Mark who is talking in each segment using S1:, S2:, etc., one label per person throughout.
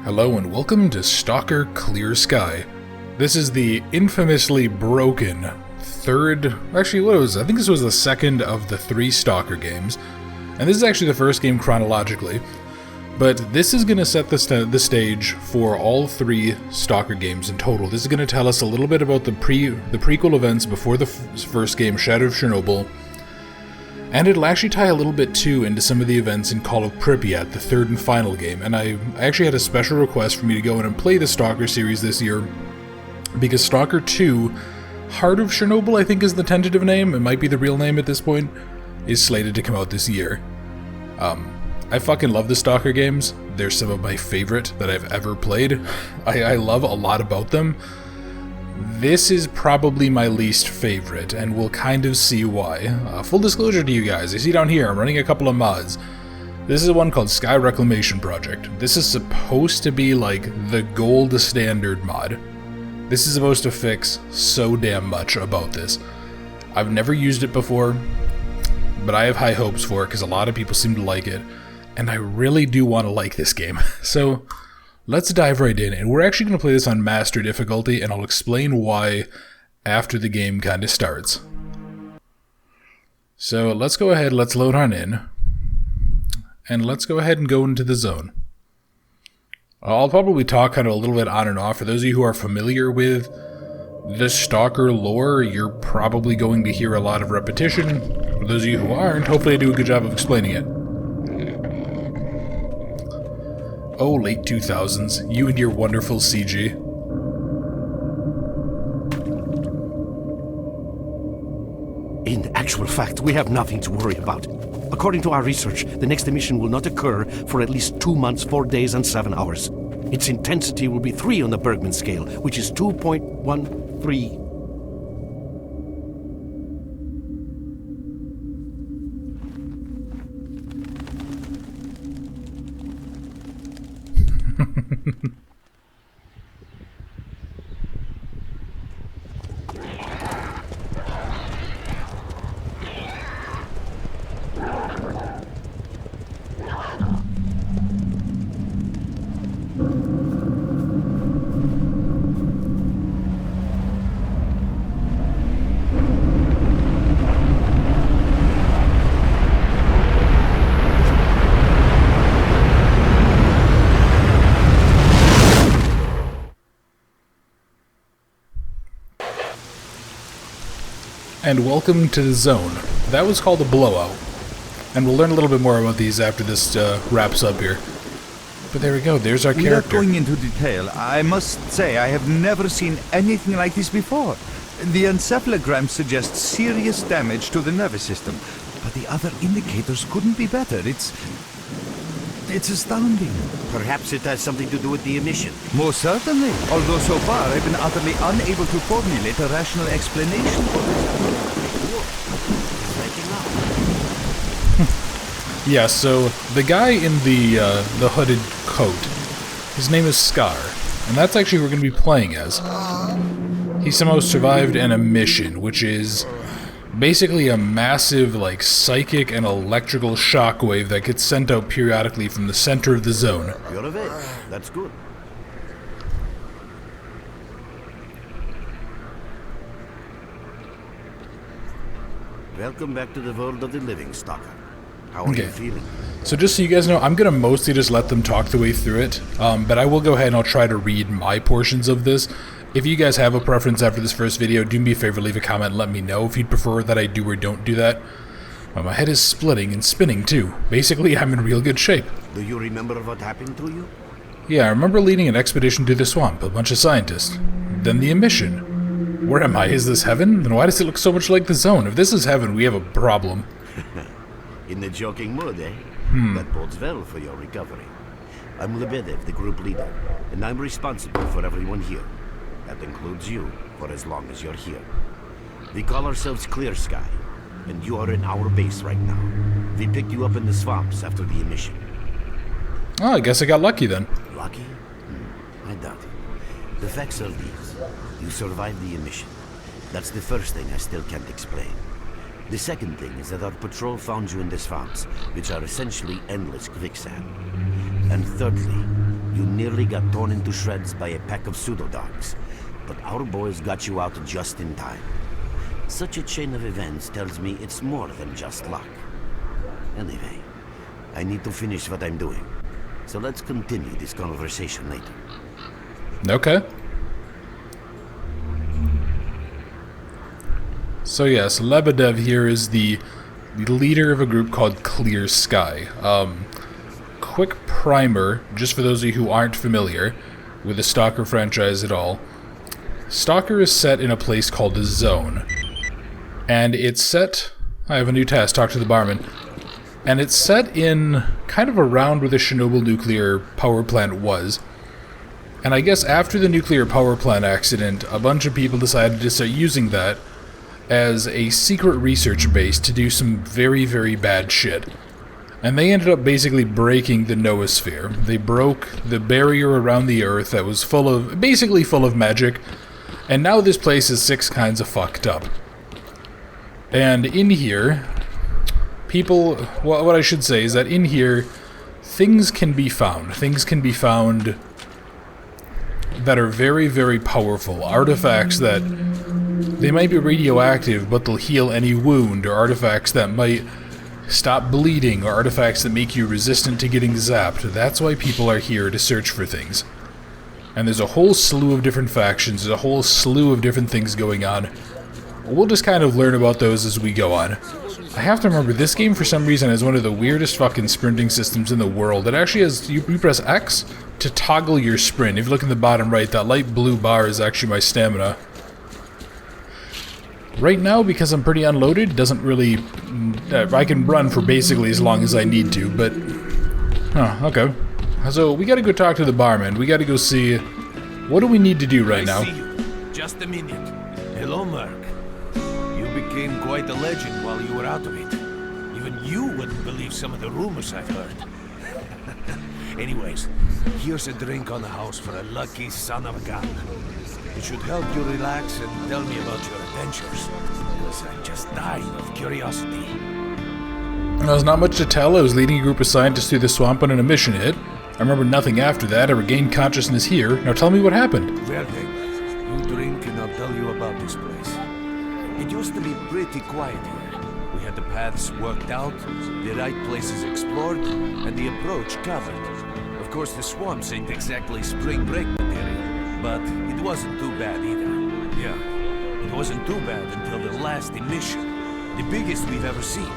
S1: Hello and welcome to Stalker Clear Sky. This is the infamously broken third, I think this was the second of the 3 Stalker games, and this is actually the first game chronologically, but this is going to set the stage for all 3 Stalker games in total. This is going to tell us a little bit about the prequel events before the first game, Shadow of Chernobyl, and it'll actually tie a little bit too into some of the events in Call of Pripyat, the third and final game. And I actually had a special request for me to go in and play the Stalker series this year, because Stalker 2, Heart of Chernobyl I think is the tentative name, it might be the real name at this point, is slated to come out this year. I fucking love the Stalker games. They're some of my favorite that I've ever played. I love a lot about them. This is probably my least favorite, and we'll kind of see why. Full disclosure to you guys, I see down here I'm running a couple of mods. This is one called Sky Reclamation Project. This is supposed to be like the gold standard mod. This is supposed to fix so damn much about this. I've never used it before, but I have high hopes for it because a lot of people seem to like it, and I really do want to like this game. So let's dive right in, and we're actually going to play this on Master difficulty, and I'll explain why after the game kind of starts. So let's go ahead, let's load on in, and let's go ahead and go into the zone. I'll probably talk kind of a little bit on and off. For those of you who are familiar with the Stalker lore, you're probably going to hear a lot of repetition. For those of you who aren't, hopefully I do a good job of explaining it. Oh, late 2000s, you and your wonderful CG.
S2: In actual fact, we have nothing to worry about. According to our research, the next emission will not occur for at least 2 months, 4 days, and 7 hours. Its intensity will be 3 on the Bergman scale, which is 2.13.
S1: And welcome to the zone. That was called a blowout. And we'll learn a little bit more about these after this wraps up here. But there we go, there's our character.
S3: Without going into detail, I must say I have never seen anything like this before. The encephalogram suggests serious damage to the nervous system, but the other indicators couldn't be better. It's astounding.
S2: Perhaps it has something to do with the emission.
S3: Most certainly, although so far I've been utterly unable to formulate a rational explanation for this.
S1: Yeah, so the guy in the hooded coat, his name is Scar, and that's actually who we're going to be playing as. He somehow survived an emission, which is basically a massive, like, psychic and electrical shockwave that gets sent out periodically from the center of the zone.
S2: You're of it. That's good. Welcome back to the world of the living, Stalker. How are you feeling?
S1: So just so you guys know, I'm going to mostly just let them talk the way through it, but I will go ahead and I'll try to read my portions of this. If you guys have a preference after this first video, do me a favor, leave a comment and let me know if you'd prefer that I do or don't do that. My head is splitting and spinning too. Basically, I'm in real good shape.
S2: Do you remember what happened to you?
S1: Yeah, I remember leading an expedition through the swamp, a bunch of scientists. Then the emission. Where am I? Is this heaven? Then why does it look so much like the zone? If this is heaven, we have a problem.
S2: In the joking mood, eh? That bodes well for your recovery. I'm Lebedev, the group leader, and I'm responsible for everyone here. That includes you, for as long as you're here. We call ourselves Clear Sky, and you are in our base right now. We picked you up in the swamps after the emission.
S1: Oh, I guess I got lucky then.
S2: Lucky? I doubt it. The facts are these. You survived the emission. That's the first thing I still can't explain. The second thing is that our patrol found you in the swamps, which are essentially endless quicksand. And thirdly, You nearly got torn into shreds by a pack of pseudo-dogs, but our boys got you out just in time. Such a chain of events tells me it's more than just luck. Anyway, I need to finish what I'm doing, so let's continue this conversation later.
S1: Okay. So yes, Lebedev here is the leader of a group called S.T.A.L.K.E.R. Quick primer, just for those of you who aren't familiar with the Stalker franchise at all. Stalker is set in a place called the Zone. And it's set... I have a new task, talk to the barman. And it's set in kind of around where the Chernobyl nuclear power plant was. And I guess after the nuclear power plant accident, a bunch of people decided to start using that as a secret research base to do some very, very bad shit. And they ended up basically breaking the noosphere. They broke the barrier around the Earth that was basically full of magic, and now this place is 6 kinds of fucked up. And in here, what I should say is that in here, things can be found. Things can be found that are very, very powerful. Artifacts that, they might be radioactive, but they'll heal any wound, or artifacts that might stop bleeding, or artifacts that make you resistant to getting zapped. That's why people are here, to search for things. And there's a whole slew of different factions, there's a whole slew of different things going on. We'll just kind of learn about those as we go on. I have to remember, this game for some reason has one of the weirdest fucking sprinting systems in the world. It actually has, you press X to toggle your sprint. If you look in the bottom right, that light blue bar is actually my stamina. Right now, because I'm pretty unloaded, doesn't really... I can run for basically as long as I need to, but... Huh, okay. So, we gotta go talk to the barman. We gotta go see... What do we need to do right now?
S4: I see you. Just a minute. Hello, Merc. You became quite a legend while you were out of it. Even you wouldn't believe some of the rumors I've heard. Anyways, here's a drink on the house for a lucky son of a gun. It should help you relax and tell me about your adventures, because I'm just dying of curiosity.
S1: There's not much to tell. I was leading a group of scientists through the swamp on a mission hit. I remember nothing after that. I regained consciousness here. Now tell me what happened.
S4: Well then, you drink and I'll tell you about this place. It used to be pretty quiet here. We had the paths worked out, the right places explored, and the approach covered. Of course, the swamps ain't exactly spring break material. But it wasn't too bad either. Yeah, it wasn't too bad until the last emission. The biggest we've ever seen.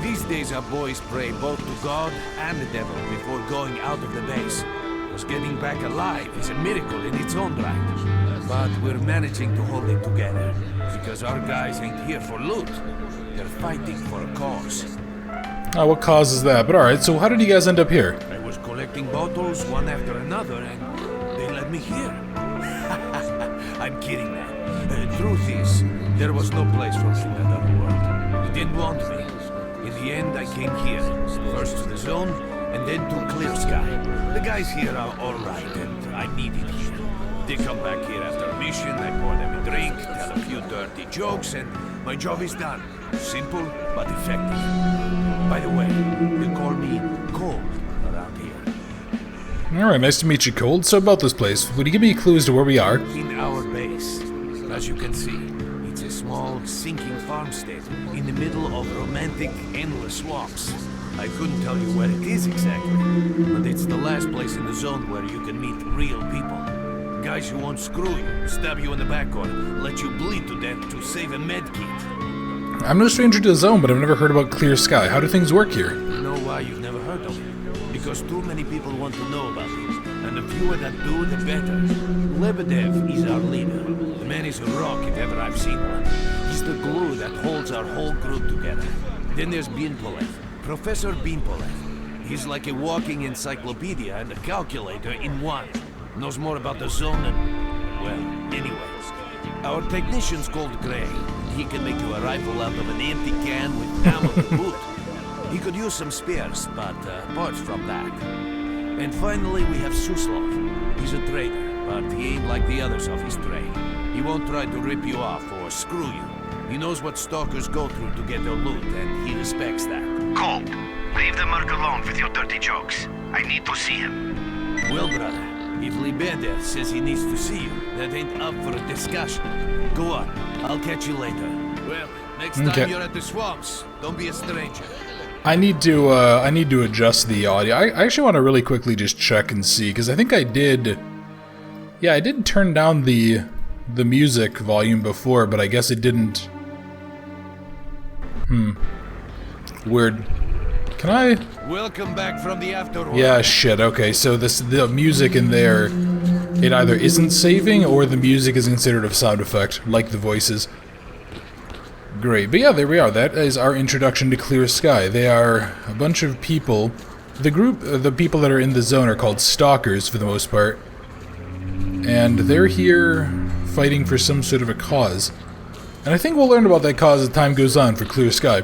S4: These days our boys pray both to God and the devil before going out of the base. Because getting back alive is a miracle in its own right. But we're managing to hold it together. Because our guys ain't here for loot. They're fighting for a cause.
S1: Oh, what causes that? But alright, so how did you guys end up here?
S4: I was collecting bottles one after another and they led me here. I'm kidding, man. The truth is, there was no place for me in that other world. They didn't want me. In the end, I came here. First to the Zone, and then to Clear-Sky. The guys here are alright, and I'm needed here. They come back here after a mission, I pour them a drink, tell a few dirty jokes, and my job is done. Simple, but effective. By the way, they call me Cold around here.
S1: Alright, nice to meet you, Cold. So about this place, would you give me a clue as to where we are?
S4: In our base. As you can see, it's a small, sinking farmstead in the middle of romantic, endless swamps. I couldn't tell you where it is exactly, but it's the last place in the Zone where you can meet real people. Guys who won't screw you, stab you in the back, or let you bleed to death to save a med kit.
S1: I'm no stranger to the Zone, but I've never heard about Clear-Sky. How do things work here?
S4: You know why you've never heard of it? Because too many people want to know about it, and the fewer that do, the better. Lebedev is our leader. The man is a rock if ever I've seen one. He's the glue that holds our whole group together. Then there's Binpolev, Professor Binpolev. He's like a walking encyclopedia and a calculator in one. Knows more about the Zone than... well, anyways. Our technician's called Gray. He can make you a rifle out of an empty can with ammo to boot. He could use some spares, but apart from that. And finally, we have Suslov. He's a trader, but he ain't like the others of his trade. He won't try to rip you off or screw you. He knows what stalkers go through to get their loot, and he respects that.
S5: Cold, leave the Merc alone with your dirty jokes. I need to see him.
S4: Well, brother, if Lebedev says he needs to see you, that ain't up for a discussion. Go on, I'll catch you later. Well, next time you're at the swamps, don't be a stranger.
S1: I need to adjust the audio. I actually want to really quickly just check and see, because I think I did. Yeah, I did turn down the music volume before, but I guess it didn't. Weird. Can I?
S4: Welcome back from the afterworld.
S1: Yeah, shit. Okay, so the music in there, it either isn't saving or the music is considered a sound effect, like the voices. Great, but yeah, there we are. That is our introduction to Clear Sky. They are a bunch of people. The people that are in the zone are called Stalkers for the most part. And they're here fighting for some sort of a cause. And I think we'll learn about that cause as time goes on for Clear Sky.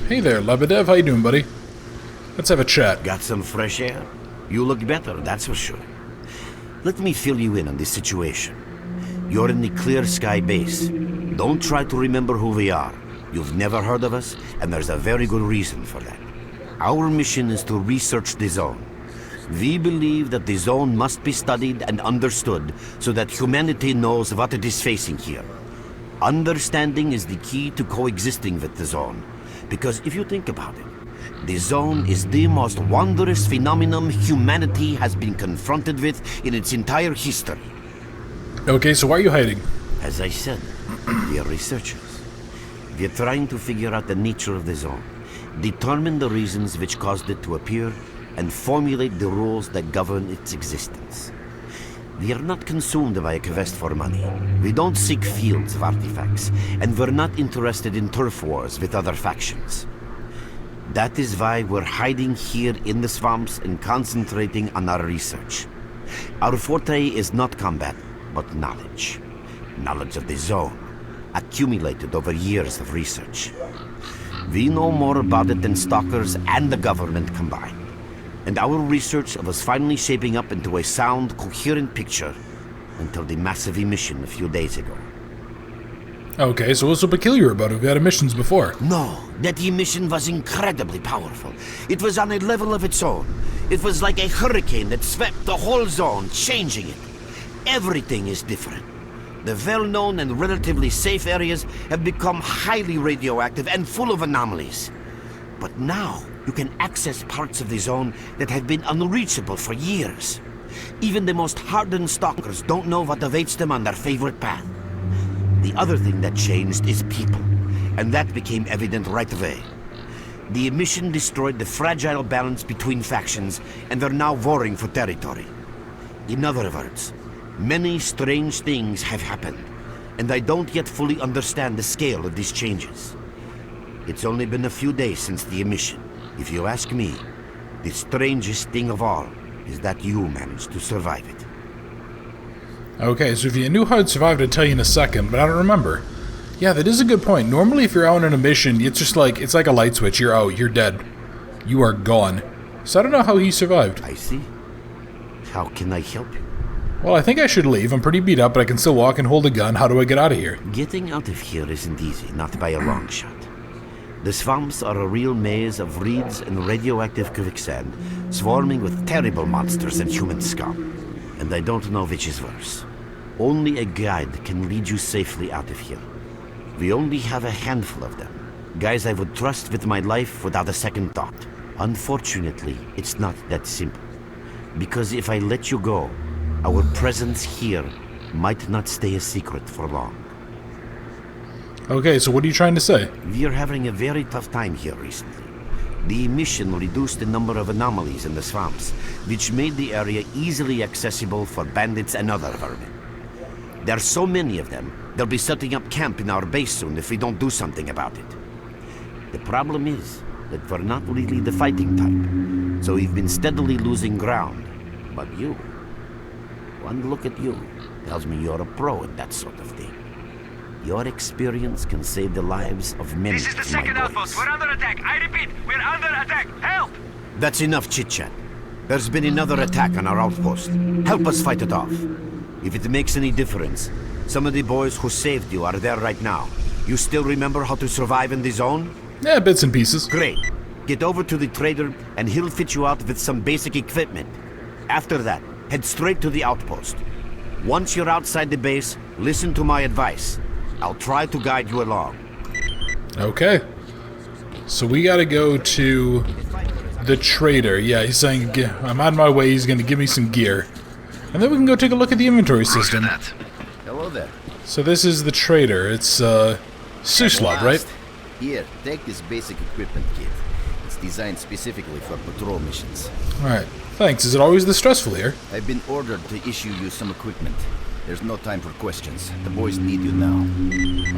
S1: Hey there, Lebedev. How you doing, buddy? Let's have a chat.
S2: Got some fresh air? You look better, that's for sure. Let me fill you in on this situation. You're in the Clear Sky base. Don't try to remember who we are. You've never heard of us, and there's a very good reason for that. Our mission is to research the zone. We believe that the zone must be studied and understood so that humanity knows what it is facing here. Understanding is the key to coexisting with the zone. Because if you think about it, the zone is the most wondrous phenomenon humanity has been confronted with in its entire history.
S1: Okay, so why are you hiding?
S2: As I said, we are researchers. We are trying to figure out the nature of the zone, determine the reasons which caused it to appear, and formulate the rules that govern its existence. We are not consumed by a quest for money. We don't seek fields of artifacts, and we're not interested in turf wars with other factions. That is why we're hiding here in the swamps and concentrating on our research. Our forte is not combat, but knowledge. Knowledge of the zone, accumulated over years of research. We know more about it than Stalkers and the government combined. And our research was finally shaping up into a sound, coherent picture until the massive emission a few days ago.
S1: Okay, so what's so peculiar about it? We've had emissions before.
S2: No, that emission was incredibly powerful. It was on a level of its own. It was like a hurricane that swept the whole zone, changing it. Everything is different. The well-known and relatively safe areas have become highly radioactive and full of anomalies. But now, you can access parts of the zone that have been unreachable for years. Even the most hardened stalkers don't know what awaits them on their favorite path. The other thing that changed is people, and that became evident right away. The emission destroyed the fragile balance between factions, and they're now warring for territory. In other words, many strange things have happened, and I don't yet fully understand the scale of these changes. It's only been a few days since the emission. If you ask me, the strangest thing of all is that you managed to survive it.
S1: Okay, so if you knew how I'd survived, I'd tell you in a second, but I don't remember. Yeah, that is a good point. Normally, if you're out on a mission, it's just like, it's like a light switch. You're out, you're dead. You are gone. So I don't know how he survived.
S2: I see. How can I help you?
S1: Well, I think I should leave. I'm pretty beat up, but I can still walk and hold a gun. How do I get out of here?
S2: Getting out of here isn't easy, not by a long shot. The swamps are a real maze of reeds and radioactive quicksand, swarming with terrible monsters and human scum. And I don't know which is worse. Only a guide can lead you safely out of here. We only have a handful of them. Guys I would trust with my life without a second thought. Unfortunately, it's not that simple. Because if I let you go, our presence here might not stay a secret for long.
S1: Okay, so what are you trying to say?
S2: We are having a very tough time here recently. The emission reduced the number of anomalies in the swamps, which made the area easily accessible for bandits and other vermin. There are so many of them, they'll be setting up camp in our base soon if we don't do something about it. The problem is that we're not really the fighting type, so we've been steadily losing ground. But you, one look at you, tells me you're a pro at that sort of thing. Your experience can save the lives of many.
S5: This is the second outpost. We're under attack. I repeat, we're under attack. Help!
S2: That's enough chit-chat. There's been another attack on our outpost. Help us fight it off. If it makes any difference, some of the boys who saved you are there right now. You still remember how to survive in the zone?
S1: Yeah, bits and pieces.
S2: Great. Get over to the trader and he'll fit you out with some basic equipment. After that, head straight to the outpost. Once you're outside the base, listen to my advice. I'll try to guide you along.
S1: Okay. So we gotta go to the trader. Yeah, he's saying, I'm on my way, he's gonna give me some gear. And then we can go take a look at the inventory system.
S6: Hello there.
S1: So this is the trader. It's, Suslav, right?
S6: Here, take this basic equipment kit. It's designed specifically for patrol missions.
S1: Alright, thanks. Is it always this stressful here?
S6: I've been ordered to issue you some equipment. There's no time for questions. The boys need you now.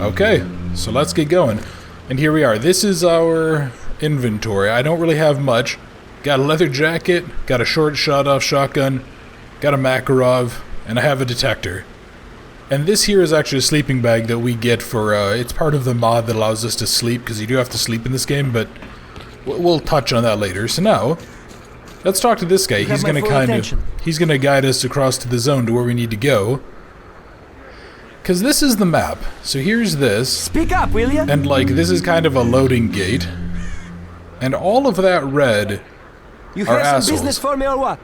S1: Okay, so let's get going. And here we are. This is our inventory. I don't really have much. Got a leather jacket, got a short shot-off shotgun, got a Makarov, and I have a detector. And this here is actually a sleeping bag that we get for, it's part of the mod that allows us to sleep, because you do have to sleep in this game, but we'll touch on that later. So now, let's talk to this guy. He's gonna guide us across to the zone to where we need to go. Because this is the map. So here's this.
S5: Speak up, will ya?
S1: And like, this is kind of a loading gate. And all of that red
S5: You
S1: are
S5: have some
S1: assholes.
S5: business for me or what?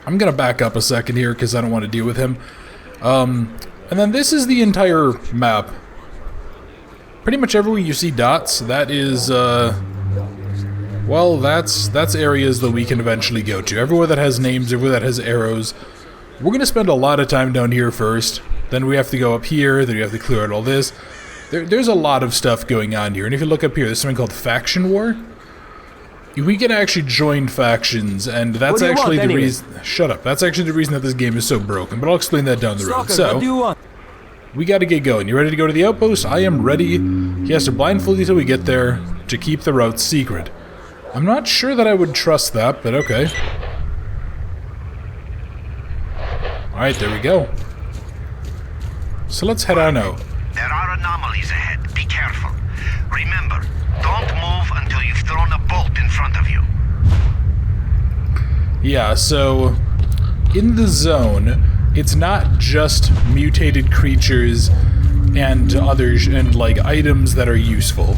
S1: I'm gonna back up a second here because I don't want to deal with him. And then this is the entire map. Pretty much everywhere you see dots, that is, well, that's areas that we can eventually go to. Everywhere that has names, everywhere that has arrows. We're gonna spend a lot of time down here first. Then we have to go up here, then we have to clear out all this. There's a lot of stuff going on here. And if you look up here, there's something called Faction War. We can actually join factions, and that's actually the reason... Shut up. That's actually the reason that this game is so broken, but I'll explain that down the road.
S5: Stalkers,
S1: So,
S5: what do you want?
S1: we gotta get going. You ready to go to the outpost? I am ready. He has to blindfold you till we get there to keep the route secret. I'm not sure that I would trust that, but okay. Alright, there we go. So let's head on out.
S2: There are anomalies ahead. Be careful. Remember, don't move until you've thrown a bolt in front of you.
S1: Yeah, so in the zone, it's not just mutated creatures and others and like items that are useful.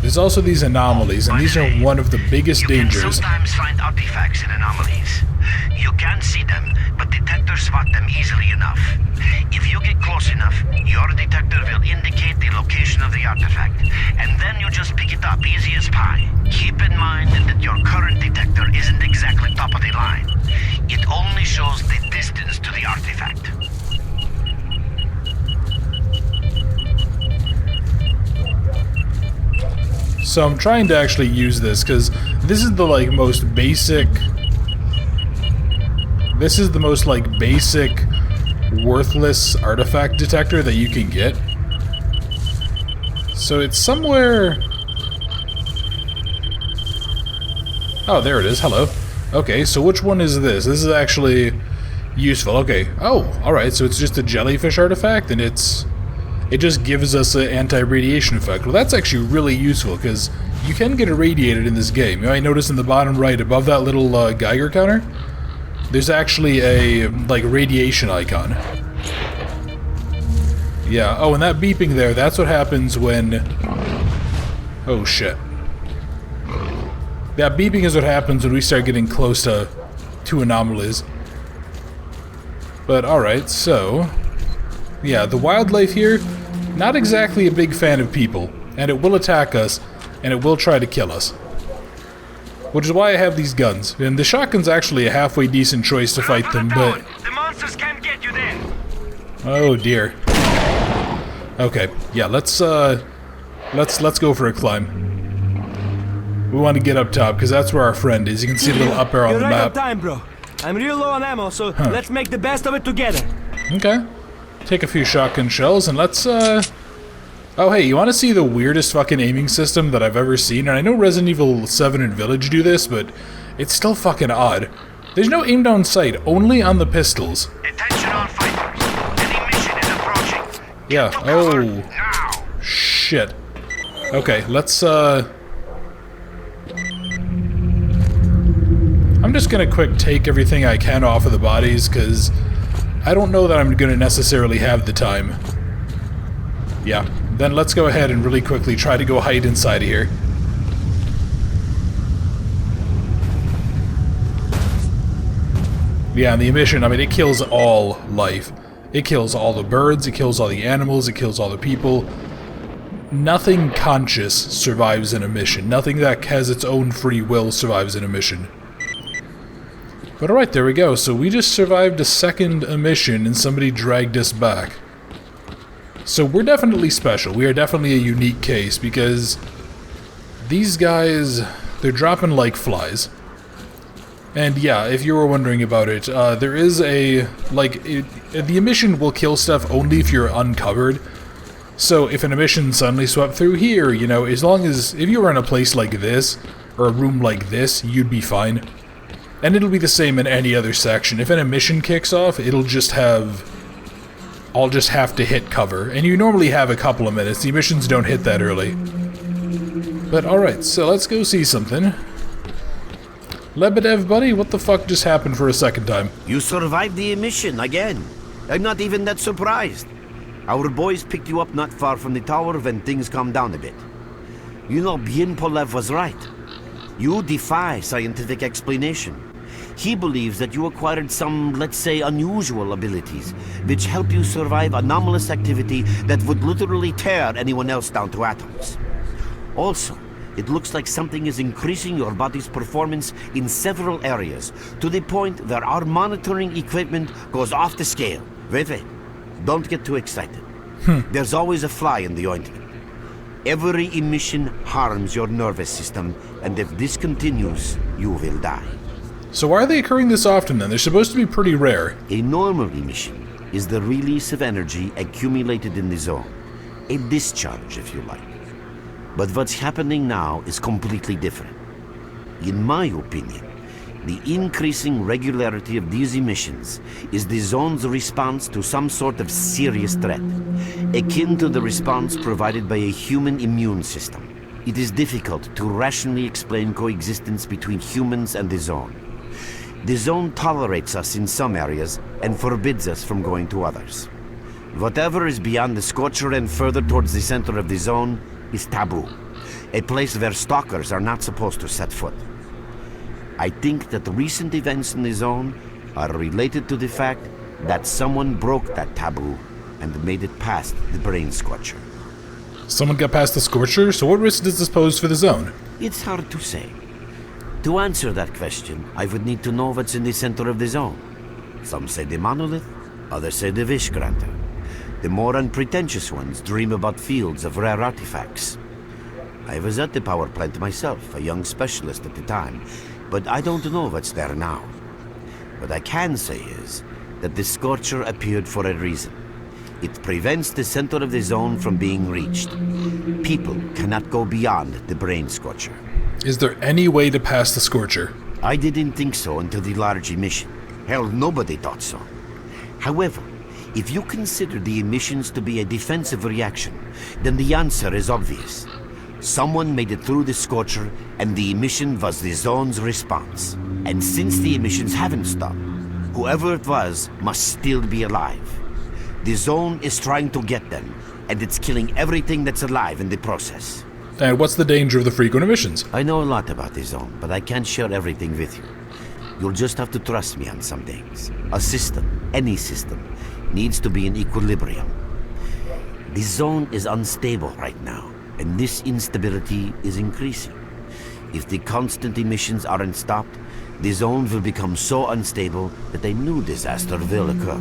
S1: There's also these anomalies, and these are one of the biggest dangers.
S2: You can sometimes find artifacts in anomalies. You can't see them, but detectors spot them easily enough. If you get close enough, your detector will indicate the location of the artifact, and then you just pick it up easy as pie. Keep in mind that your current detector isn't exactly top of the line. It only shows the distance to the artifact.
S1: So I'm trying to actually use this, because this is the like most basic... This is the most like basic, worthless artifact detector that you can get. So it's somewhere... Oh, there it is. Hello. Okay, so which one is this? This is actually useful. Okay. Oh, alright, so it's just a jellyfish artifact, and it just gives us an anti-radiation effect. Well, that's actually really useful, because you can get irradiated in this game. You might notice in the bottom right, above that little Geiger counter, there's actually a, like, radiation icon. Yeah, oh, and that beeping there, that's what happens when... Oh, shit. That beeping is what happens when we start getting close to anomalies. But, alright, so... Yeah, the wildlife here, not exactly a big fan of people, and it will attack us, and it will try to kill us. Which is why I have these guns, and the shotgun's actually a halfway decent choice to fight them, but...
S5: The monsters can't get you then!
S1: Oh dear. Okay, yeah, let's go for a climb. We want to get up top, because that's where our friend is. You can see a little up arrow on
S5: You're
S1: the
S5: right on
S1: map.
S5: time, bro. I'm real low on ammo, so let's make the best of it together.
S1: Okay. Take a few shotgun shells, and let's, Oh, hey, you want to see the weirdest fucking aiming system that I've ever seen? And I know Resident Evil 7 and Village do this, but it's still fucking odd. There's no aim down sight, only on the pistols.
S2: Attention all fighters. Any mission is approaching.
S1: Yeah,
S2: Get to cover
S1: oh,
S2: now.
S1: shit. Okay, let's, I'm just gonna quick take everything I can off of the bodies, because I don't know that I'm gonna necessarily have the time. Yeah, then let's go ahead and really quickly try to go hide inside of here. Yeah, and the emission, I mean, it kills all life. It kills all the birds, it kills all the animals, it kills all the people. Nothing conscious survives in a mission. Nothing that has its own free will survives in a mission. But alright, there we go. So we just survived a second emission and somebody dragged us back. So we're definitely special. We are definitely a unique case because these guys, they're dropping like flies. And yeah, if you were wondering about it, there is a, the emission will kill stuff only if you're uncovered. So if an emission suddenly swept through here, you know, as long as, if you were in a place like this, or a room like this, you'd be fine. And it'll be the same in any other section. If an emission kicks off, it'll just have, I'll just have to hit cover. And you normally have a couple of minutes, the emissions don't hit that early. But alright, so let's go see something. Lebedev, buddy, what the fuck just happened for a second time?
S2: You survived the emission again. I'm not even that surprised. Our boys picked you up not far from the tower when things calmed down a bit. You know, Bien Polev was right. You defy scientific explanation. He believes that you acquired some, let's say, unusual abilities, which help you survive anomalous activity that would literally tear anyone else down to atoms. Also, it looks like something is increasing your body's performance in several areas, to the point that our monitoring equipment goes off the scale. Wait. Don't get too excited. There's always a fly in the ointment. Every emission harms your nervous system, and if this continues, you will die.
S1: So why are they occurring this often then? They're supposed to be pretty rare.
S2: A normal emission is the release of energy accumulated in the zone. A discharge, if you like. But what's happening now is completely different. In my opinion, the increasing regularity of these emissions is the zone's response to some sort of serious threat, akin to the response provided by a human immune system. It is difficult to rationally explain coexistence between humans and the zone. The zone tolerates us in some areas and forbids us from going to others. Whatever is beyond the Scorcher and further towards the center of the zone is taboo, a place where stalkers are not supposed to set foot. I think that the recent events in the zone are related to the fact that someone broke that taboo and made it past the brain scorcher.
S1: Someone got past the Scorcher? So what risk does this pose for the zone?
S2: It's hard to say. To answer that question, I would need to know what's in the center of the zone. Some say the monolith, others say the Vishgranter. The more unpretentious ones dream about fields of rare artifacts. I was at the power plant myself, a young specialist at the time, but I don't know what's there now. What I can say is that the Scorcher appeared for a reason. It prevents the center of the zone from being reached. People cannot go beyond the brain scorcher.
S1: Is there any way to pass the Scorcher?
S2: I didn't think so until the large emission. Hell, nobody thought so. However, if you consider the emissions to be a defensive reaction, then the answer is obvious. Someone made it through the Scorcher, and the emission was the zone's response. And since the emissions haven't stopped, whoever it was must still be alive. The zone is trying to get them, and it's killing everything that's alive in the process.
S1: And what's the danger of the frequent emissions?
S2: I know a lot about the zone, but I can't share everything with you. You'll just have to trust me on some things. A system, any system, needs to be in equilibrium. The zone is unstable right now, and this instability is increasing. If the constant emissions aren't stopped, the zone will become so unstable that a new disaster will occur.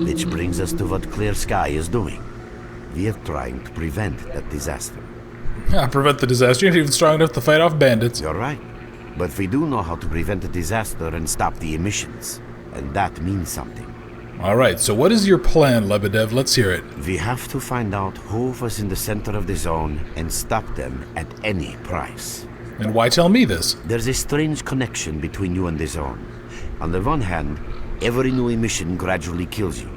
S2: Which brings us to what S.T.A.L.K.E.R is doing. We are trying to prevent that disaster.
S1: Prevent the disaster? You're not even strong enough to fight off bandits.
S2: You're right. But we do know how to prevent a disaster and stop the emissions. And that means something.
S1: Alright, so what is your plan, Lebedev? Let's hear it.
S2: We have to find out who was in the center of the zone and stop them at any price.
S1: And why tell me this?
S2: There's a strange connection between you and the zone. On the one hand, every new emission gradually kills you.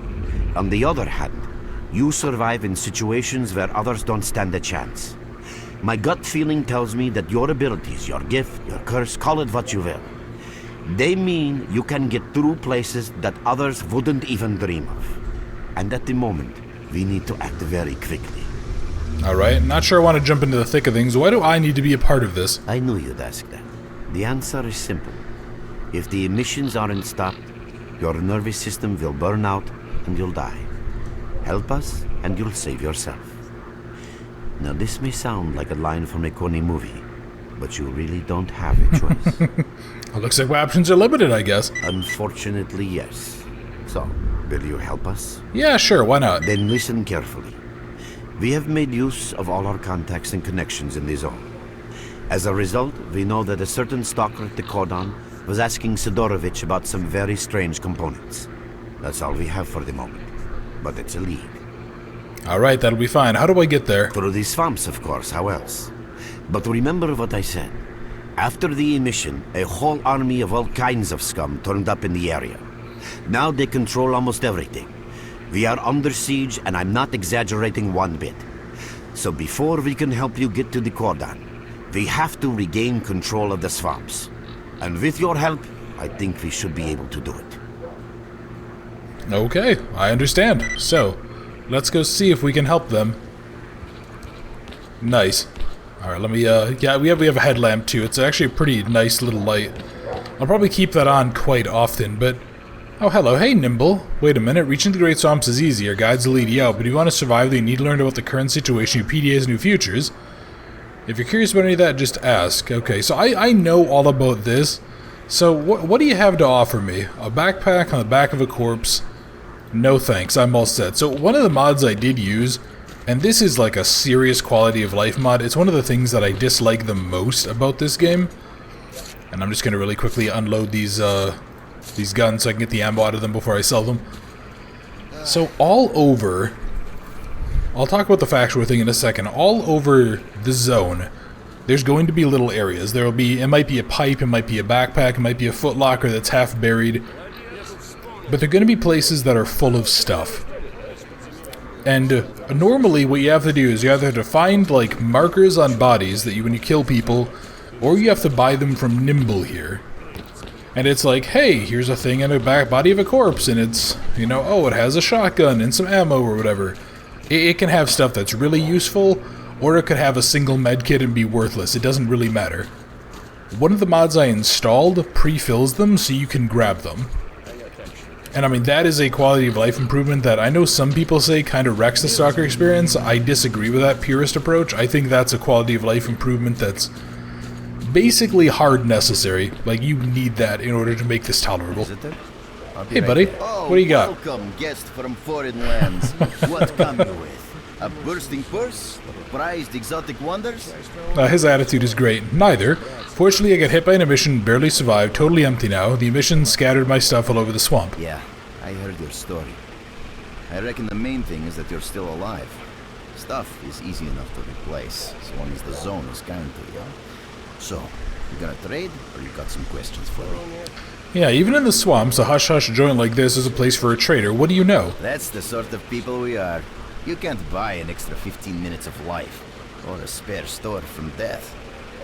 S2: On the other hand, you survive in situations where others don't stand a chance. My gut feeling tells me that your abilities, your gift, your curse, call it what you will, they mean you can get through places that others wouldn't even dream of. And at the moment, we need to act very quickly.
S1: Alright, not sure I want to jump into the thick of things. Why do I need to be a part of this?
S2: I knew you'd ask that. The answer is simple. If the emissions aren't stopped, your nervous system will burn out and you'll die. Help us and you'll save yourself. Now this may sound like a line from a corny movie, but you really don't have a choice.
S1: It looks like my options are limited, I guess.
S2: Unfortunately, yes. So, will you help us?
S1: Yeah, sure, why not?
S2: Then listen carefully. We have made use of all our contacts and connections in the zone. As a result, we know that a certain stalker at the cordon was asking Sidorovich about some very strange components. That's all we have for the moment. But it's a lead.
S1: Alright, that'll be fine. How do I get there?
S2: Through the swamps, of course, how else? But remember what I said. After the emission, a whole army of all kinds of scum turned up in the area. Now they control almost everything. We are under siege, and I'm not exaggerating one bit. So before we can help you get to the cordon, we have to regain control of the swamps. And with your help, I think we should be able to do it.
S1: Okay, I understand. So, let's go see if we can help them. Nice. Alright, let me, yeah, we have a headlamp too. It's actually a pretty nice little light. I'll probably keep that on quite often, but... Oh, hello. Hey, Nimble. Wait a minute. Reaching the Great Swamps is easy. Our guides will lead you out, but if you want to survive, you need to learn about the current situation, your PDA's new futures. If you're curious about any of that, just ask. Okay, so I know all about this. So, what do you have to offer me? A backpack on the back of a corpse? No thanks, I'm all set. So, one of the mods I did use, and this is like a serious quality of life mod, it's one of the things that I dislike the most about this game. And I'm just going to really quickly unload these guns so I can get the ammo out of them before I sell them. So, all over... I'll talk about the factual thing in a second. All over the zone, there's going to be little areas. There will be, it might be a pipe, it might be a backpack, it might be a footlocker that's half buried. But they're going to be places that are full of stuff. And normally what you have to do is you either have to find like markers on bodies that when you kill people, or you have to buy them from Nimble here. And it's like, hey, here's a thing in a back body of a corpse, and it's, you know, oh, it has a shotgun and some ammo or whatever. It can have stuff that's really useful, or it could have a single medkit and be worthless. It doesn't really matter. One of the mods I installed pre-fills them so you can grab them. And I mean, that is a quality of life improvement that I know some people say kind of wrecks the Stalker experience. I disagree with that purist approach. I think that's a quality of life improvement that's basically hard necessary. Like, you need that in order to make this tolerable. Hey, buddy.
S6: Oh,
S1: what do you got?
S6: Welcome, guest from foreign lands. What come you with? A bursting purse? Prized exotic wonders?
S1: His attitude is great. Neither. Fortunately, I got hit by an emission, barely survived, totally empty now. The emission scattered my stuff all over the swamp.
S6: Yeah, I heard your story. I reckon the main thing is that you're still alive. Stuff is easy enough to replace, as long as the zone is kind to you. So, you gonna trade, or you got some questions for me?
S1: Yeah, even in the swamps, a hush-hush joint like this is a place for a trader. What do you know?
S6: That's the sort of people we are. You can't buy an extra 15 minutes of life, or a spare store from death.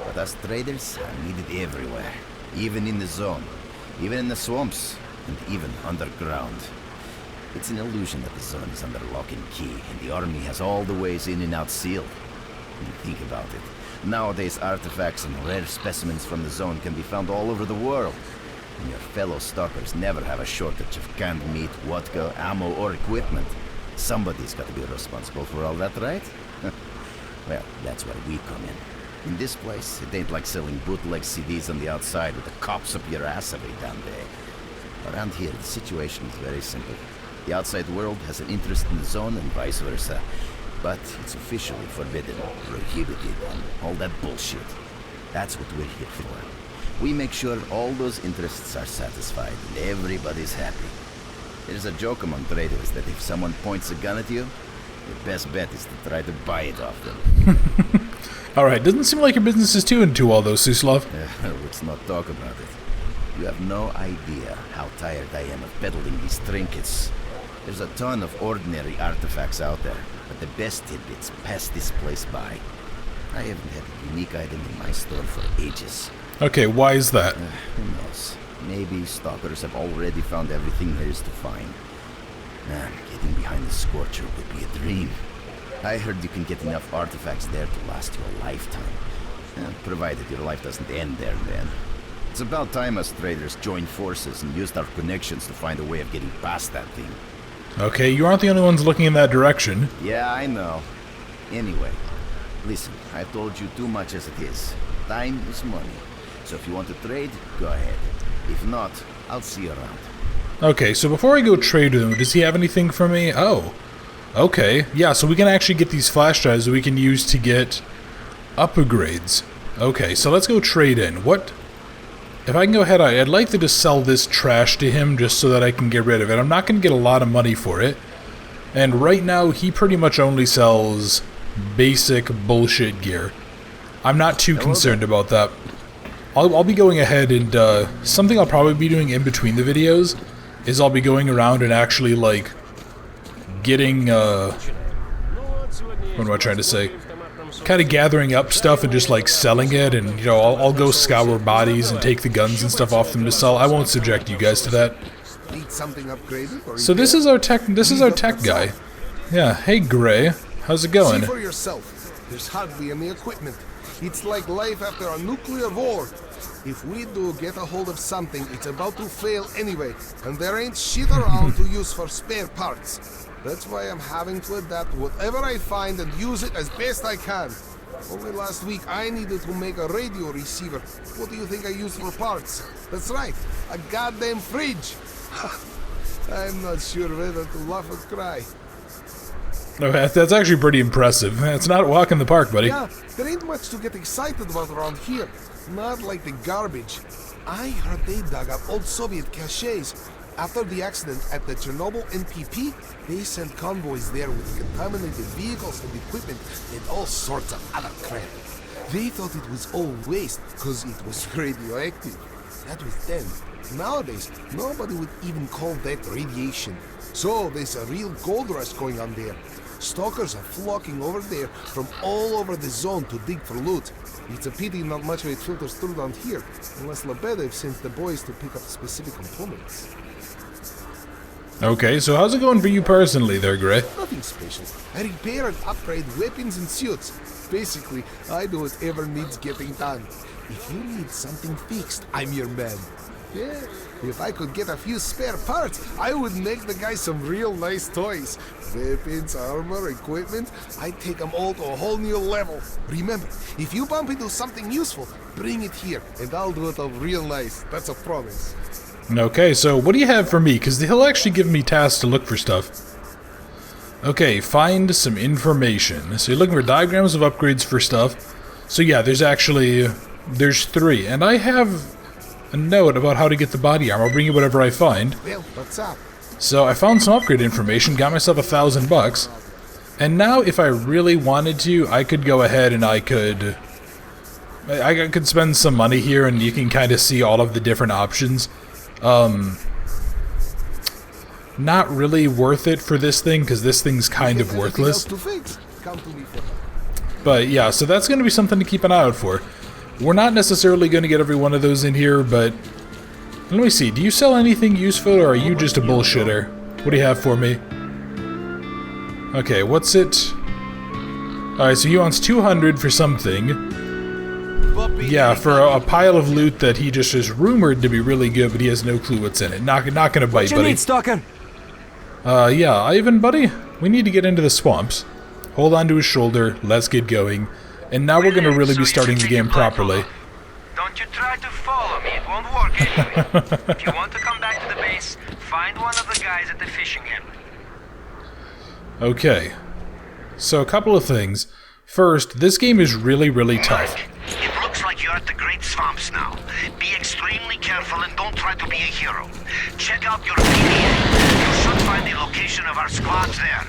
S6: But us traders are needed everywhere, even in the zone, even in the swamps, and even underground. It's an illusion that the zone is under lock and key, and the army has all the ways in and out sealed. When you think about it, nowadays artifacts and rare specimens from the zone can be found all over the world. And your fellow stalkers never have a shortage of canned meat, vodka, ammo, or equipment. Somebody's got to be responsible for all that, right? Well, that's where we come in. In this place, it ain't like selling bootleg CDs on the outside with the cops up your ass every damn day. Around here, the situation is very simple. The outside world has an interest in the zone and vice versa. But it's officially forbidden, prohibited, and all that bullshit. That's what we're here for. We make sure all those interests are satisfied and everybody's happy. There's a joke among traders that if someone points a gun at you, your best bet is to try to buy it off them.
S1: Alright, doesn't seem like your business is too into all those, Suslov.
S6: Let's not talk about it. You have no idea how tired I am of peddling these trinkets. There's a ton of ordinary artifacts out there, but the best tidbits pass this place by. I haven't had a unique item in my store for ages.
S1: Okay, why is that?
S6: Who knows? Maybe stalkers have already found everything there is to find. Man, getting behind the Scorcher would be a dream. I heard you can get enough artifacts there to last you a lifetime. Provided your life doesn't end there then. It's about time us traders joined forces and used our connections to find a way of getting past that thing.
S1: Okay, you aren't the only ones looking in that direction.
S6: Yeah, I know. Anyway, listen, I've told you too much as it is. Time is money. So if you want to trade, go ahead. If not, I'll see you around.
S1: Okay, so before I go trade with him, does he have anything for me? Oh. Okay. Yeah, so we can actually get these flash drives that we can use to get upgrades. Okay, so let's go trade in. What? If I can go ahead, I'd like to just sell this trash to him just so that I can get rid of it. I'm not going to get a lot of money for it. And right now, he pretty much only sells basic bullshit gear. I'm not too concerned about that. I'll be going ahead and, something I'll probably be doing in between the videos is I'll be going around and actually, like, getting, what am I trying to say? Kind of gathering up stuff and just, like, selling it, and, you know, I'll go scour bodies and take the guns and stuff off them to sell. I won't subject you guys to that. So this is our tech guy. Yeah, hey Gray, how's it going?
S7: See for yourself. There's hardly any equipment. It's like life after a nuclear war. If we do get a hold of something, it's about to fail anyway, and there ain't shit around to use for spare parts. That's why I'm having to adapt whatever I find and use it as best I can. Only last week I needed to make a radio receiver. What do you think I used for parts? That's right, a goddamn fridge. I'm not sure whether to laugh or cry.
S1: Okay, that's actually pretty impressive. It's not a walk in the park, buddy.
S7: Yeah, there ain't much to get excited about around here. Not like the garbage. I heard they dug up old Soviet caches. After the accident at the Chernobyl NPP, they sent convoys there with contaminated vehicles and equipment and all sorts of other crap. They thought it was all waste because it was radioactive. That was then. Nowadays, nobody would even call that radiation. So there's a real gold rush going on there. Stalkers are flocking over there from all over the zone to dig for loot. It's a pity not much of it filters through down here, unless Lebedev sends the boys to pick up specific components.
S1: Okay, so how's it going for you personally there, Gray?
S7: Nothing special. I repair and upgrade weapons and suits. Basically, I do whatever needs getting done. If you need something fixed, I'm your man. Yeah, if I could get a few spare parts, I would make the guys some real nice toys. Weapons, armor, equipment, I'd take them all to a whole new level. Remember, if you bump into something useful, bring it here, and I'll do it up real nice. That's a promise.
S1: Okay, so what do you have for me? Because he'll actually give me tasks to look for stuff. Okay, find some information. So you're looking for diagrams of upgrades for stuff. So yeah, there's 3, and I have a note about how to get the body armor. I'll bring you whatever I find.
S7: Well, what's up?
S1: So I found some upgrade information, got myself $1,000, and now if I really wanted to, I could go ahead and I could spend some money here, and you can kind of see all of the different options. Not really worth it for this thing, because this thing's kind of worthless. But yeah, so that's going to be something to keep an eye out for. We're not necessarily going to get every one of those in here, but let me see. Do you sell anything useful, or are you just a bullshitter? What do you have for me? Okay, what's it? Alright, so he wants 200 for something. Yeah, for a pile of loot that he just is rumored to be really good, but he has no clue what's in it. Not gonna bite, buddy.
S8: What you need, Stalker?
S1: Yeah, Ivan, buddy, we need to get into the swamps. Hold on to his shoulder, let's get going. And now we're gonna really be starting the game properly.
S5: Don't you try to follow me, it won't work anyway. If you want to come back to the base, find one of the guys at the fishing hamlet.
S1: Okay. So a couple of things. First, this game is really, really tough.
S2: It looks like you're at the Great Swamps now. Be extremely careful and don't try to be a hero. Check out your PDA. You should find the location of our squads there.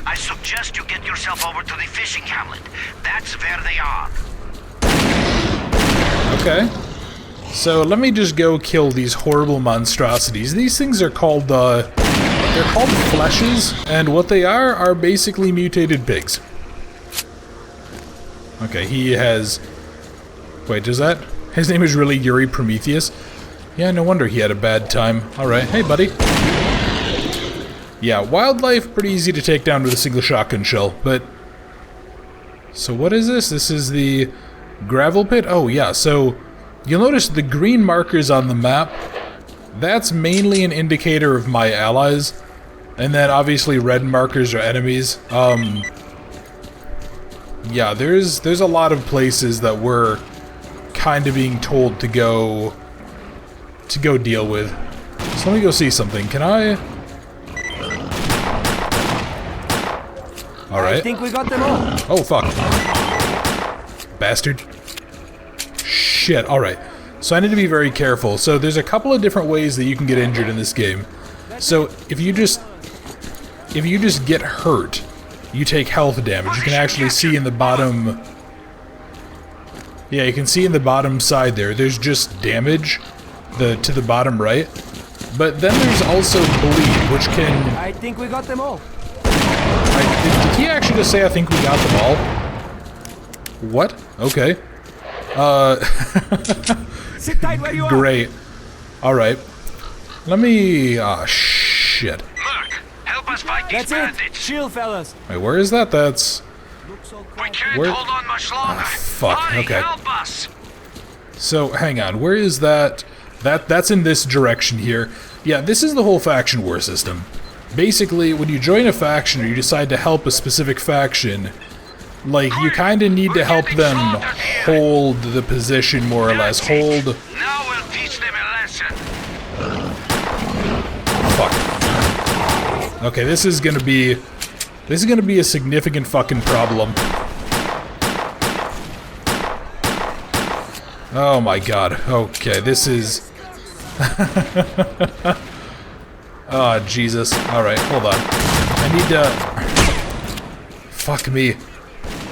S2: I suggest you get yourself over to the fishing hamlet. That's where they are.
S1: Okay. So let me just go kill these horrible monstrosities. These things are called, they're called fleshes, and what they are basically mutated pigs. Okay, he has... Wait, does that... His name is really Yuri Prometheus? Yeah, no wonder he had a bad time. Alright, hey buddy. Yeah, wildlife, pretty easy to take down with a single shotgun shell, but... So what is this? This is the gravel pit? Oh yeah, so you'll notice the green markers on the map, that's mainly an indicator of my allies. And then obviously red markers are enemies. Yeah, there's a lot of places that we're kind of being told to go deal with. So let me go see something. Can I? All right.
S8: I think we got them all.
S1: Oh fuck. Bastard. Shit. All right. So I need to be very careful. So there's a couple of different ways that you can get injured in this game. So if you just get hurt, you take health damage. You can actually see in the bottom... Yeah, you can see in the bottom side there, there's just damage to the bottom right. But then there's also bleed, which can...
S8: I think we got them all.
S1: Did he actually just say I think we got them all? What? Okay.
S8: Sit tight where you are.
S1: Great. Alright. Let me... Ah, shit.
S5: Merc, help us fight these
S8: That's it.
S5: bandits.
S8: Chill, fellas.
S1: Wait, where is that? That's...
S5: We can't
S1: Where-
S5: hold on much longer.
S1: Ah, fuck,
S5: Bonnie,
S1: okay.
S5: help us.
S1: So, hang on, where is that? That's in this direction here. Yeah, this is the whole faction war system. Basically, when you join a faction or you decide to help a specific faction, like, you kind of need to help them hold the position, more or less. Hold...
S5: Now we'll teach them a lesson.
S1: Fuck. Okay, this is gonna be a significant fucking problem. Oh my god. Okay, this is... Oh, Jesus. Alright, hold on. I need to... Fuck me.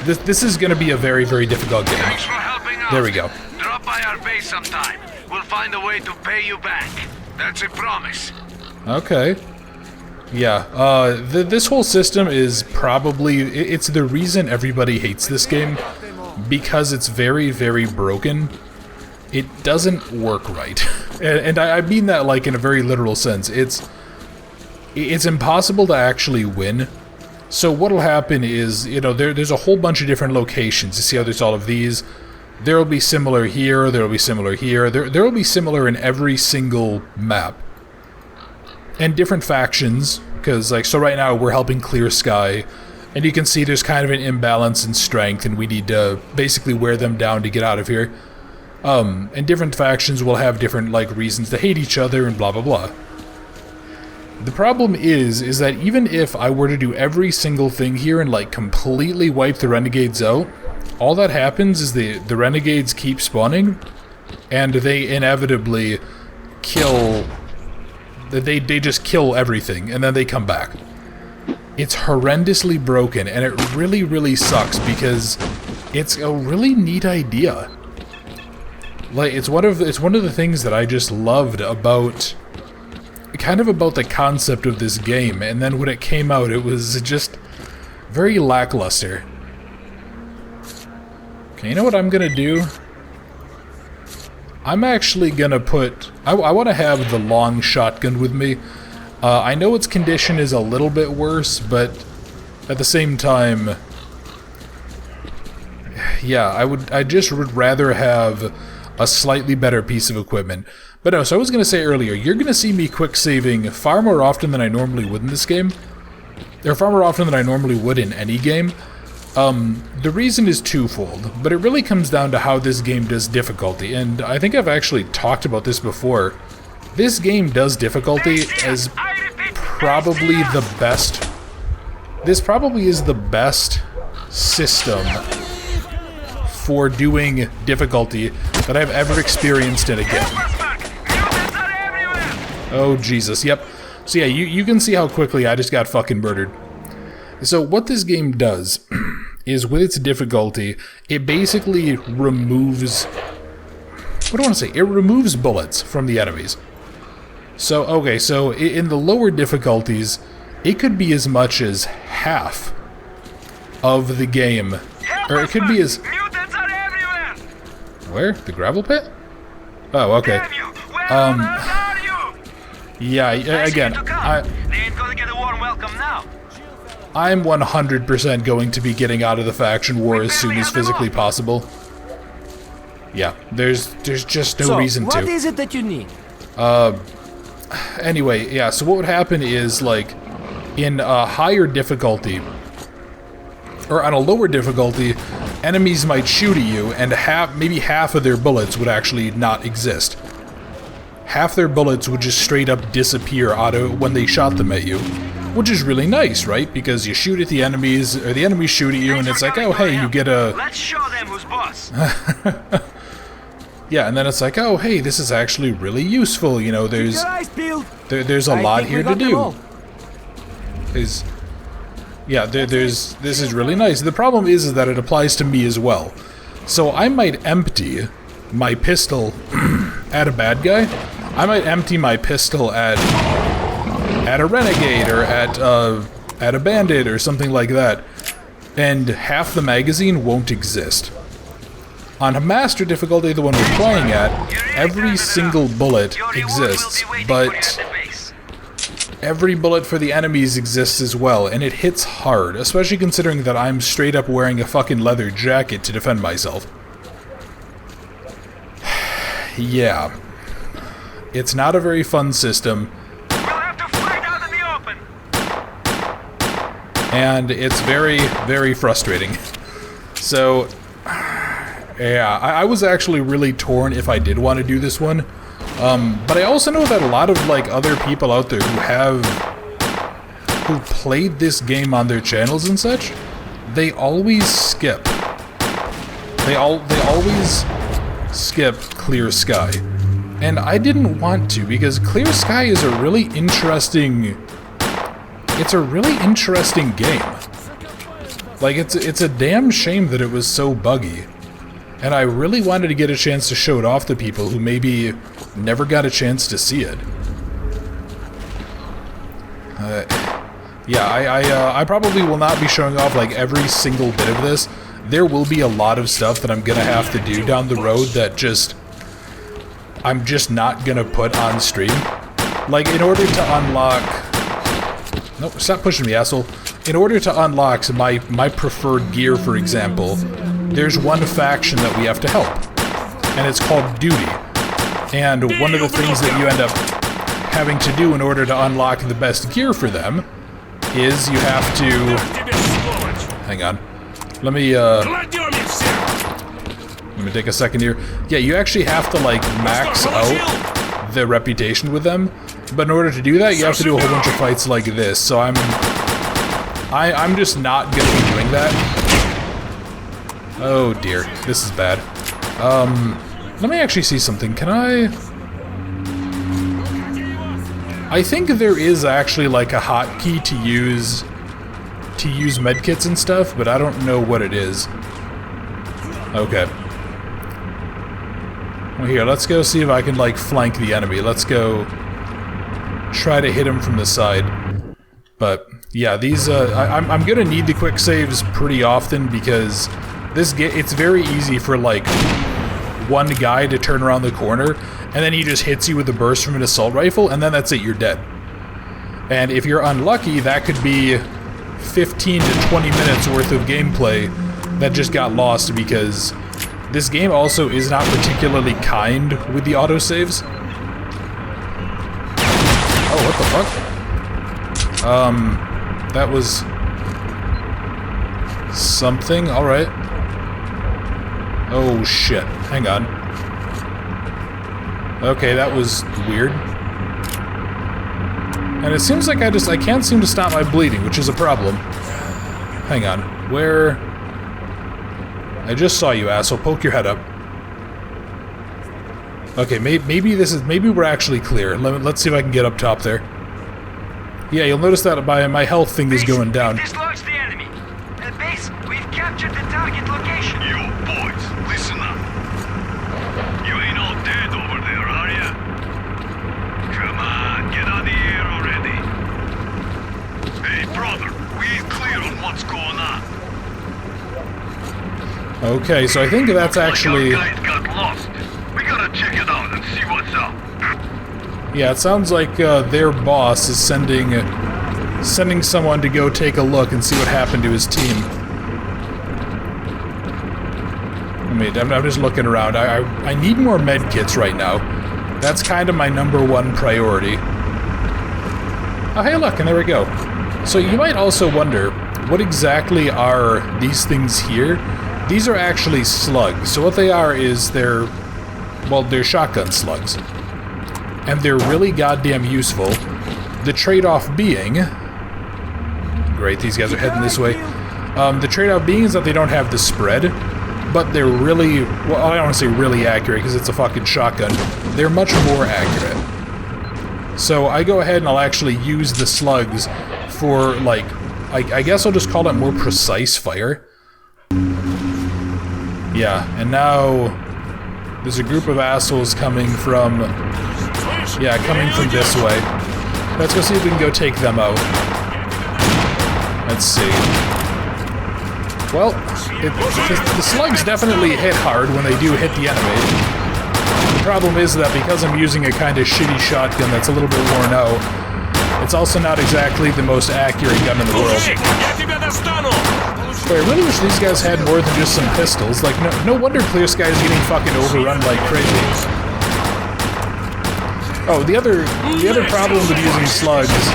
S1: This is gonna be a very, very difficult game.
S5: Thanks for helping out.
S1: There we go.
S5: Drop by our base sometime. We'll find a way to pay you back. That's a promise.
S1: Okay. Yeah, this whole system is probably... It's the reason everybody hates this game. Because it's very, very broken. It doesn't work right. And I mean that, like, in a very literal sense. It's impossible to actually win. So what'll happen is, you know, there's a whole bunch of different locations. You see how there's all of these? There'll be similar here, there'll be similar here. There'll be similar in every single map. And different factions, because, like, so right now we're helping clear sky, and you can see there's kind of an imbalance in strength, and we need to basically wear them down to get out of here. And different factions will have different, like, reasons to hate each other and blah blah blah. The problem is that even if I were to do every single thing here and, like, completely wipe the renegades out, all that happens is the renegades keep spawning, and they inevitably kill... They just kill everything, and then they come back. It's horrendously broken, and it really, really sucks, because it's a really neat idea. Like, it's one of the things that I just loved about... kind of about the concept of this game, and then when it came out, it was just very lackluster. Okay, you know what I'm gonna do? I'm actually gonna put... I want to have the long shotgun with me. I know its condition is a little bit worse, but at the same time... Yeah, I just would rather have a slightly better piece of equipment. But no, so I was going to say earlier, you're going to see me quick saving far more often than I normally would in this game. Or far more often than I normally would in any game. The reason is twofold, but it really comes down to how this game does difficulty, and I think I've actually talked about this before. This game does difficulty as probably the best... This probably is the best system for doing difficulty that I've ever experienced in a game. Oh, Jesus, yep. So yeah, you can see how quickly I just got fucking murdered. So what this game does is, with its difficulty, it basically removes... What do I want to say? It removes bullets from the enemies. So, okay, so in the lower difficulties, it could be as much as half of the game. Or it could be as... Where? The gravel pit? Oh, okay. Yeah, again, I'm 100% going to be getting out of the faction war as soon as physically possible. Yeah, there's just no reason to.
S8: What is it that you need?
S1: Anyway, yeah, so what would happen is, like, in a higher difficulty, or on a lower difficulty, enemies might shoot at you, and maybe half of their bullets would actually not exist. Half their bullets would just straight up disappear when they shot them at you. Which is really nice, right? Because you shoot at the enemies, or the enemies shoot at you, and it's like, oh, hey, you get a...
S5: Let's show them who's boss.
S1: Yeah, and then it's like, oh, hey, this is actually really useful. You know, there's a lot here to do. This is really nice. The problem is that it applies to me as well. So I might empty my pistol at a bad guy. I might empty my pistol at a renegade or at a bandit or something like that, and half the magazine won't exist. On a master difficulty, the one we're playing at, every single bullet exists, but every bullet for the enemies exists as well, and it hits hard, especially considering that I'm straight up wearing a fucking leather jacket to defend myself. Yeah. It's not a very fun system.
S5: We'll have to fight out in the open.
S1: And it's very, very frustrating. So, yeah, I was actually really torn if I did want to do this one. But I also know that a lot of, like, other people out there who played this game on their channels and such, they always skip. They always skip Clear Sky. And I didn't want to, because Clear Sky is a really interesting... It's a really interesting game. Like, it's a damn shame that it was so buggy. And I really wanted to get a chance to show it off to people who maybe never got a chance to see it. Yeah, I probably will not be showing off, like, every single bit of this. There will be a lot of stuff that I'm gonna have to do down the road that I'm just not gonna put on stream. Like, in order to unlock... Nope, stop pushing me, asshole. In order to unlock my preferred gear, for example, there's one faction that we have to help. And it's called Duty. And one of the things that you end up having to do in order to unlock the best gear for them is you have to... Hang on. Let me take a second here. Yeah, you actually have to, like, max out the reputation with them. But in order to do that, you have to do a whole bunch of fights like this. So I'm just not gonna be doing that. Oh dear, this is bad. Let me actually see something. Can I think there is actually, like, a hotkey to use medkits and stuff, but I don't know what it is. Okay. Well, here, let's go see if I can, like, flank the enemy. Let's go try to hit him from the side. But, yeah, these, I'm gonna need the quick saves pretty often because it's very easy for, like, one guy to turn around the corner, and then he just hits you with a burst from an assault rifle, and then that's it, you're dead. And if you're unlucky, that could be 15 to 20 minutes worth of gameplay that just got lost because this game also is not particularly kind with the autosaves. Oh, what the fuck? That was something. Alright. Oh shit. Hang on. Okay, that was weird. And it seems like I can't seem to stop my bleeding, which is a problem. Hang on. Where... I just saw you, asshole. Poke your head up. Okay, maybe we're actually clear. Let's see if I can get up top there. Yeah, you'll notice that my health thing is going down.
S5: Dislodge the enemy. At base, we've captured the target location.
S9: You boys, listen up. You ain't all dead over there, are ya? Come on, get on the air already. Hey, brother, we ain't clear on what's going on.
S1: Okay, so I think that's actually...
S9: Our guys got lost. We gotta check it out and see what's up.
S1: Yeah, it sounds like their boss is sending someone to go take a look and see what happened to his team. I'm just looking around. I need more med kits right now. That's kind of my #1 priority. Oh, hey, look, and there we go. So you might also wonder, what exactly are these things here? These are actually slugs. So what they are is they're shotgun slugs. And they're really goddamn useful. The trade-off being... Great, these guys are heading this way. The trade-off being is that they don't have the spread, but they're really... Well, I don't want to say really accurate because it's a fucking shotgun. They're much more accurate. So I go ahead and I'll actually use the slugs for, like... I guess I'll just call it more precise fire. Yeah, and now... There's a group of assholes coming from... Yeah, coming from this way. Let's go see if we can go take them out. Let's see. Well, the slugs definitely hit hard when they do hit the enemy. The problem is that because I'm using a kind of shitty shotgun that's a little bit worn out, it's also not exactly the most accurate gun in the world. But I really wish these guys had more than just some pistols. Like, no wonder Clear Sky is getting fucking overrun like crazy. Oh, the other problem with using slugs,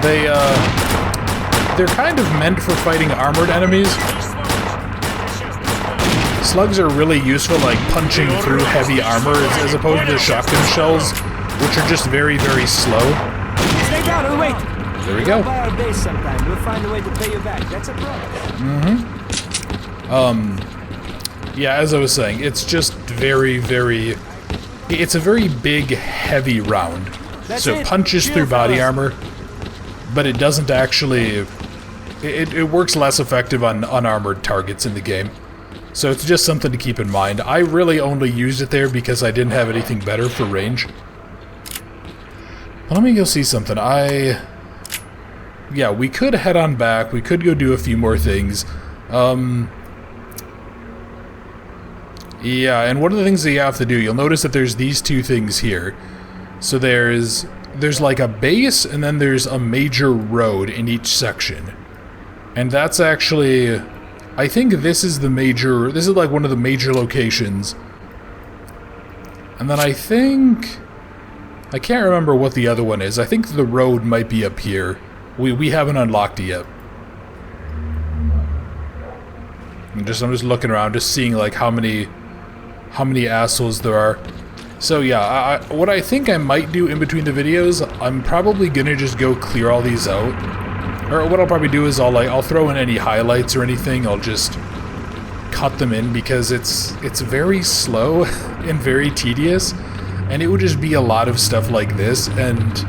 S1: they're kind of meant for fighting armored enemies. Slugs are really useful, like punching through heavy armor, as opposed to the shotgun shells, which are just very, very slow.
S8: Stay down and wait.
S1: There we go.
S8: Buy our base sometime. We'll find a way to pay you back. That's a problem.
S1: Yeah, as I was saying, it's just very, very... It's a very big, heavy round. So it punches through body armor, but it doesn't actually... It works less effective on unarmored targets in the game. So it's just something to keep in mind. I really only used it there because I didn't have anything better for range. Let me go see something. Yeah, we could head on back. We could go do a few more things. Yeah, and one of the things that you have to do, you'll notice that there's these two things here. So there's like a base, and then there's a major road in each section. And that's actually... I think this is the major... This is like one of the major locations. And then I think... I can't remember what the other one is. I think the road might be up here. We haven't unlocked it yet. I'm just looking around, just seeing like how many assholes there are. So yeah, what I think I might do in between the videos, I'm probably gonna just go clear all these out. Or what I'll probably do is I'll throw in any highlights or anything. I'll just cut them in because it's very slow and very tedious, and it would just be a lot of stuff like this. And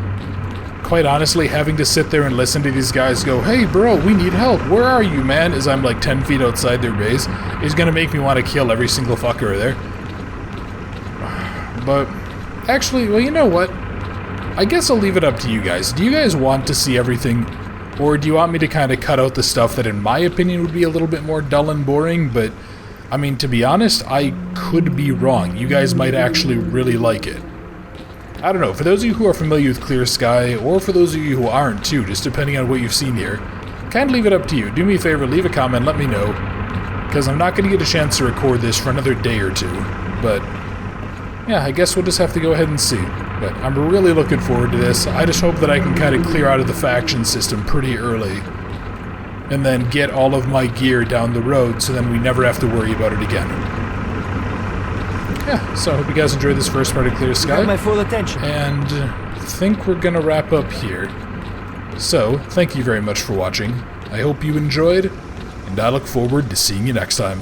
S1: quite honestly, having to sit there and listen to these guys go, "Hey bro, we need help. Where are you, man?" as I'm like 10 feet outside their base, is gonna make me want to kill every single fucker there. But actually, well, you know what? I guess I'll leave it up to you guys. Do you guys want to see everything? Or do you want me to kind of cut out the stuff that in my opinion would be a little bit more dull and boring? But, I mean, to be honest, I could be wrong. You guys might actually really like it. I don't know, for those of you who are familiar with Clear Sky, or for those of you who aren't too, just depending on what you've seen here, kind of leave it up to you. Do me a favor, leave a comment, let me know. Because I'm not going to get a chance to record this for another day or two. But, yeah, I guess we'll just have to go ahead and see. But I'm really looking forward to this. I just hope that I can kind of clear out of the faction system pretty early. And then get all of my gear down the road so then we never have to worry about it again. Yeah, so I hope you guys enjoyed this first part of Clear Sky.
S8: Got my full attention.
S1: And I think we're going to wrap up here. So, thank you very much for watching. I hope you enjoyed, and I look forward to seeing you next time.